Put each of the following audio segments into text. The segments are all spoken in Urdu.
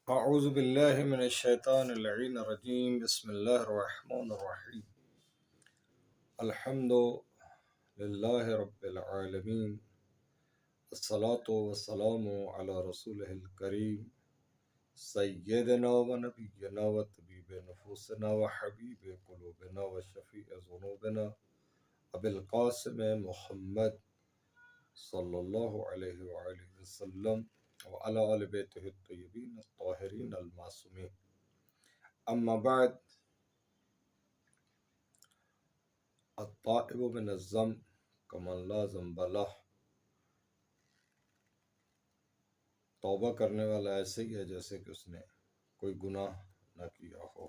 اعوذ باللہ من الشیطان اللعین الرجیم بسم اللہ الرحمن الرحیم الحمد للہ رب العالمین الصلاة والسلام علی رسولہ الکریم سیدنا و نبینا و طبیب نفوسنا و حبیب قلوبنا و شفیع ذنوبنا ابی القاسم محمد صلی اللہ علیہ وآلہ وسلم وعلى آل بیتہ الطیبین الطاہرین المعصومین. اما بعد، الطائب من الذنب کمن لا ذنب لہ، توبہ کرنے والا ایسے ہی ہے جیسے کہ اس نے کوئی گناہ نہ کیا ہو.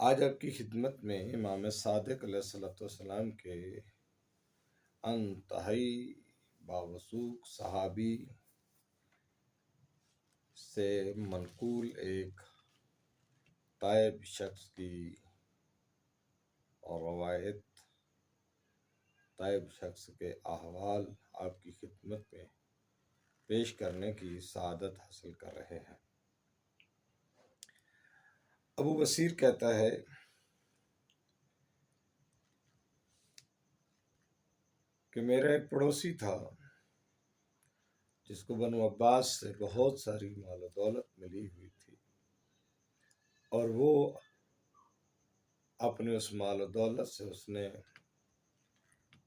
آج آپ کی خدمت میں امام صادق علیہ السلام کے انتہائی باوثوق صحابی سے منقول ایک تائب شخص کی اور روایت، تائب شخص کے احوال آپ کی خدمت میں پیش کرنے کی سعادت حاصل کر رہے ہیں. ابو بصیر کہتا ہے کہ میرا ایک پڑوسی تھا جس کو بنو عباس سے بہت ساری مال و دولت ملی ہوئی تھی، اور وہ اپنے اس مال و دولت سے اس نے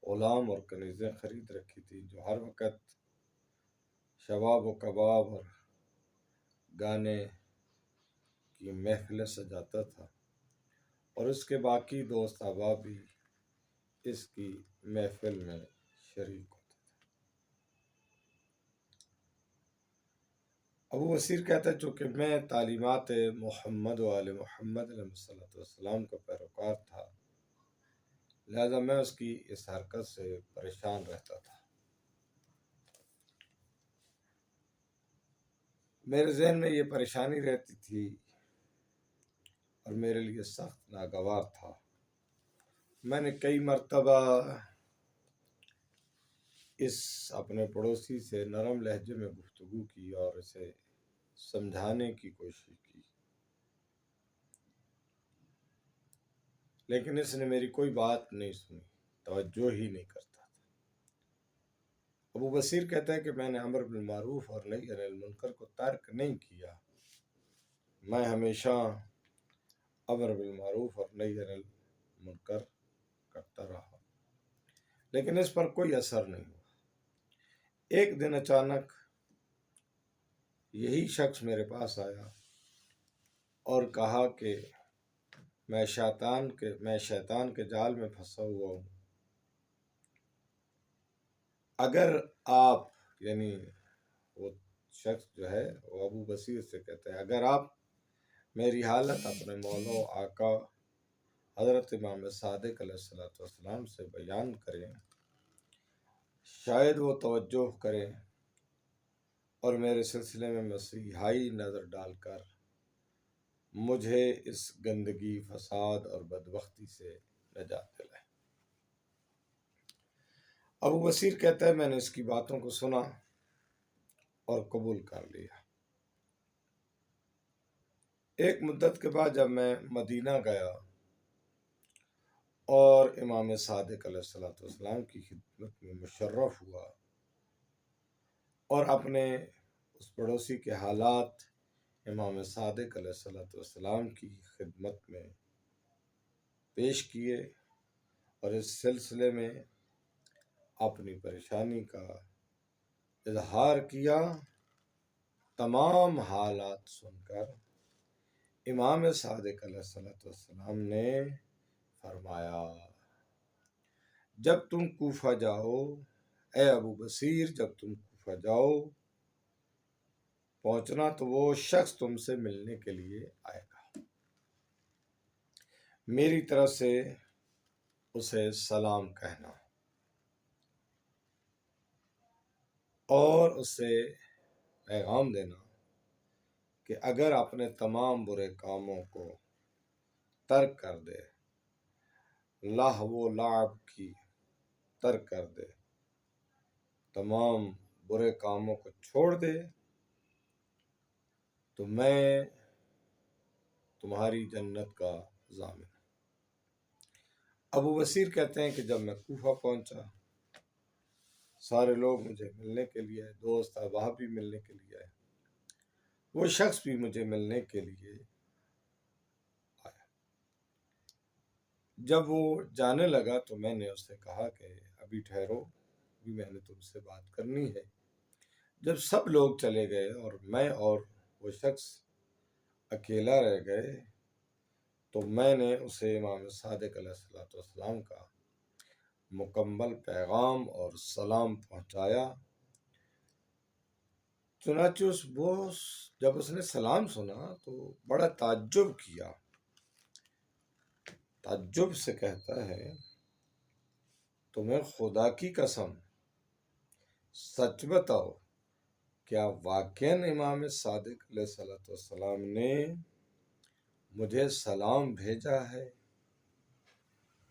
غلام اور کنیزیں خرید رکھی تھی، جو ہر وقت شباب و کباب اور گانے کی محفلیں سجاتا تھا، اور اس کے باقی دوست احباب بھی اس کی محفل میں شریک ہوتے تھے. ابو بصیر کہتا ہے چونکہ میں تعلیمات محمد و آل محمد علیہ السلام کا پیروکار تھا، لہذا میں اس کی اس حرکت سے پریشان رہتا تھا. میرے ذہن میں یہ پریشانی رہتی تھی اور میرے لیے سخت ناگوار تھا. میں نے کئی مرتبہ اس اپنے پڑوسی سے نرم لہجے میں گفتگو کی اور اسے سمجھانے کی کوشش کی، لیکن اس نے میری کوئی بات نہیں سنی، توجہ ہی نہیں کرتا تھا. ابو بصیر کہتا ہے کہ میں نے امر بالمعروف اور نہی عن المنکر کو ترک نہیں کیا، میں ہمیشہ امر بالمعروف اور نہی عن المنکر کرتا رہا، لیکن اس پر کوئی اثر نہیں ہوا. ایک دن اچانک یہی شخص میرے پاس آیا اور کہا کہ میں شیطان کے جال میں پھنسا ہوا ہوں. اگر آپ، یعنی وہ شخص جو ہے وہ ابو بصیر سے کہتا ہے، اگر آپ میری حالت اپنے مولا و آقا حضرت امام صادق علیہ السلام سے بیان کریں، شاید وہ توجہ کریں اور میرے سلسلے میں مسیحائی نظر ڈال کر مجھے اس گندگی، فساد اور بدبختی سے نجات دلائیں. ابو بصیر کہتا ہے میں نے اس کی باتوں کو سنا اور قبول کر لیا. ایک مدت کے بعد جب میں مدینہ گیا اور امام صادق علیہ السلام کی خدمت میں مشرف ہوا اور اپنے اس پڑوسی کے حالات امام صادق علیہ السلام کی خدمت میں پیش کیے اور اس سلسلے میں اپنی پریشانی کا اظہار کیا، تمام حالات سن کر امام صادق علیہ السلام نے فرمایا جب تم کوفہ جاؤ، اے ابو بصیر جب تم کوفہ جاؤ پہنچنا تو وہ شخص تم سے ملنے کے لیے آئے گا، میری طرف سے اسے سلام کہنا اور اسے پیغام دینا کہ اگر اپنے تمام برے کاموں کو ترک کر دے، لہو و لعب کی ترک کر دے، تمام برے کاموں کو چھوڑ دے تو میں تمہاری جنت کا ضامن ہوں۔ ابو بصیر کہتے ہیں کہ جب میں کوفہ پہنچا، سارے لوگ مجھے ملنے کے لیے آئے، دوست احباب بھی ملنے کے لیے آئے، وہ شخص بھی مجھے ملنے کے لیے آیا۔ جب وہ جانے لگا تو میں نے اس سے کہا کہ ابھی ٹھہرو، ابھی میں نے تم سے بات کرنی ہے۔ جب سب لوگ چلے گئے اور میں اور وہ شخص اکیلا رہ گئے تو میں نے اسے امام صادق علیہ السلام کا مکمل پیغام اور سلام پہنچایا۔ چنانچہ جب اس نے سلام سنا تو بڑا تعجب کیا، تعجب سے کہتا ہے تمہیں خدا کی قسم سچ بتاؤ، کیا واقعاً امام صادق علیہ السلام نے مجھے سلام بھیجا ہے؟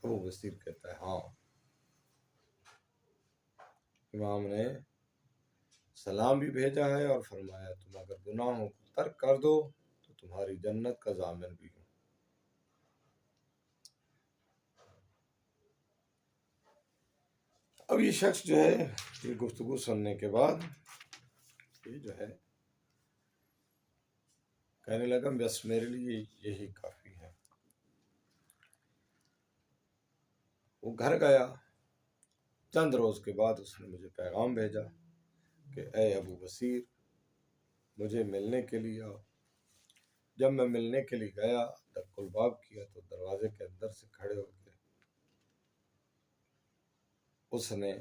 ابو بصیر کہتا ہے ہاں، امام نے سلام بھی بھیجا ہے اور فرمایا تم اگر گناہوں کو ترک کر دو تو تمہاری جنت کا ضامن بھی ہوں۔ اب یہ شخص جو ہے، یہ گفتگو سننے کے بعد یہ جو ہے کہنے لگا بس میرے لیے یہی کافی ہے۔ وہ گھر گیا، چند روز کے بعد اس نے مجھے پیغام بھیجا کہ اے ابو بصیر مجھے ملنے کے لیے آؤ۔ جب میں ملنے کے لیے گیا، دق الباب کیا تو دروازے کے اندر سے کھڑے ہو کے اس نے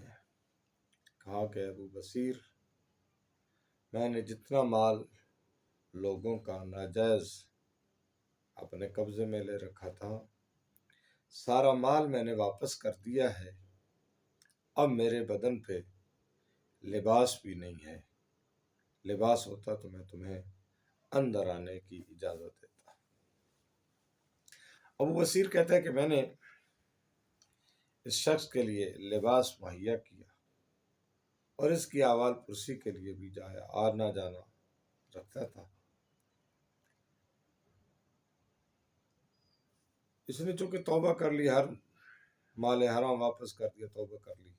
کہا کہ ابو بصیر میں نے جتنا مال لوگوں کا ناجائز اپنے قبضے میں لے رکھا تھا، سارا مال میں نے واپس کر دیا ہے، اب میرے بدن پہ لباس بھی نہیں ہے، لباس ہوتا تو میں تمہیں اندر آنے کی اجازت دیتا۔ ابو بصیر کہتا ہے کہ میں نے اس شخص کے لیے لباس مہیا کیا اور اس کی احوال پرسی کے لیے بھی آنا جانا رکھتا تھا۔ اس نے چونکہ توبہ کر لی، ہر مال حرام واپس کر دیا، توبہ کر لی۔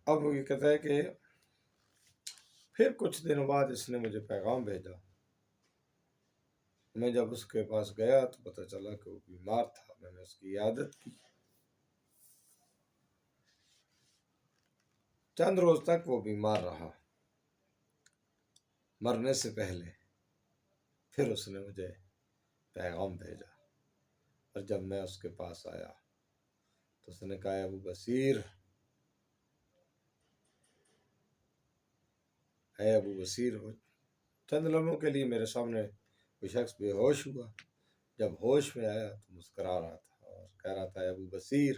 اب وہ یہ کہتا ہے کہ پھر کچھ دنوں بعد اس نے مجھے پیغام بھیجا۔ میں جب اس کے پاس گیا تو پتہ چلا کہ وہ بیمار تھا، میں نے اس کی عیادت کی۔ چند روز تک وہ بیمار رہا، مرنے سے پہلے پھر اس نے مجھے پیغام بھیجا، اور جب میں اس کے پاس آیا تو اس نے کہا ابو بصیر، اے ابو بصیر، چند لمحوں کے لیے میرے سامنے وہ شخص بے ہوش ہوا، جب ہوش میں آیا تو مسکرا رہا تھا اور کہہ رہا تھا ابو بصیر،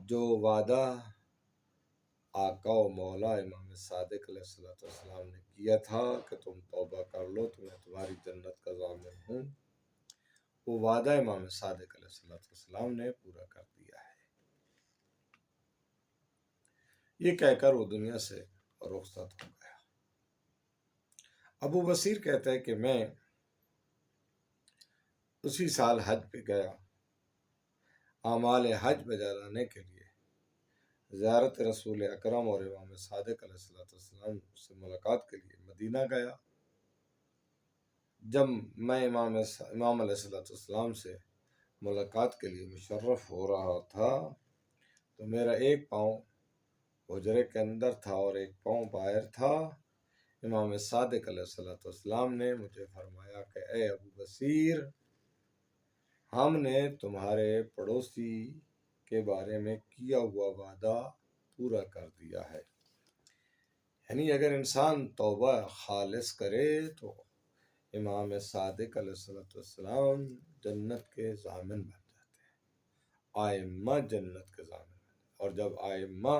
جو وعدہ آقا و مولا امام صادق علیہ السلام نے کیا تھا کہ تم توبہ کر لو تو میں تمہاری جنت کا ضامن ہوں، وہ وعدہ امام صادق علیہ السلام نے پورا کر دیا ہے۔ یہ کہہ کر وہ دنیا سے رخصت ہو گیا۔ ابو بصیر کہتا ہے کہ میں اسی سال حج پہ گیا، اعمال حج بجا لانے کے لیے زیارت رسول اکرم اور امام صادق علیہ السلام سے ملاقات کے لیے مدینہ گیا۔ جب میں امام علیہ السلام سے ملاقات کے لیے مشرف ہو رہا تھا تو میرا ایک پاؤں حجرے کے اندر تھا اور ایک پاؤں باہر تھا۔ امام صادق علیہ السلام نے مجھے فرمایا کہ اے ابو بصیر، ہم نے تمہارے پڑوسی کے بارے میں کیا ہوا وعدہ پورا کر دیا ہے۔ یعنی اگر انسان توبہ خالص کرے تو امام صادق علیہ السلام جنت کے ضامن بن جاتے ہیں، آئمہ جنت کے ضامن بن جاتے ہیں، اور جب آئمہ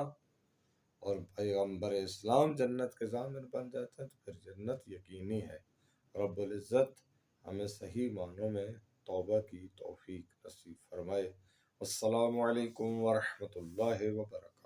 اور پیغمبر اسلام جنت کے ضامن بن جاتے ہیں تو پھر جنت یقینی ہے۔ رب العزت ہمیں صحیح معنوں میں توبہ کی توفیق نصیب فرمائے۔ السلام علیکم ورحمۃ اللہ وبرکاتہ۔